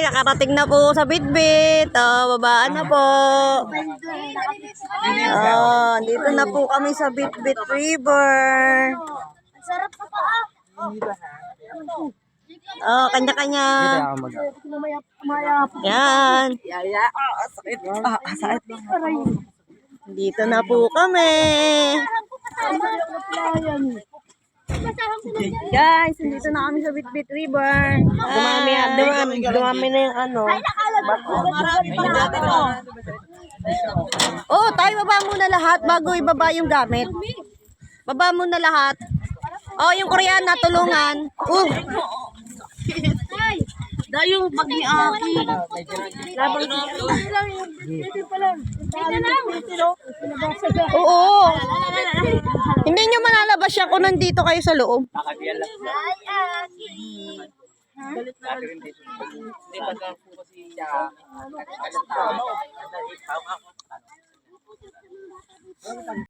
nakarating na po sa Bitbit. Babaan na po. Dito na po kami sa Bitbit River. Sarap pa pa. Kanya-kanya. Yan. Sakit. Dito na po kami. Guys, dito na kami sa Bitbit River. Dumami na yung ano. Tayo baba muna lahat bago ibaba yung gamit. Baba muna lahat. Yung Koreana, tulungan. Dayong bag ni Aki. Oo. Hindi nyo malalabas yan kung nandito kayo sa loob.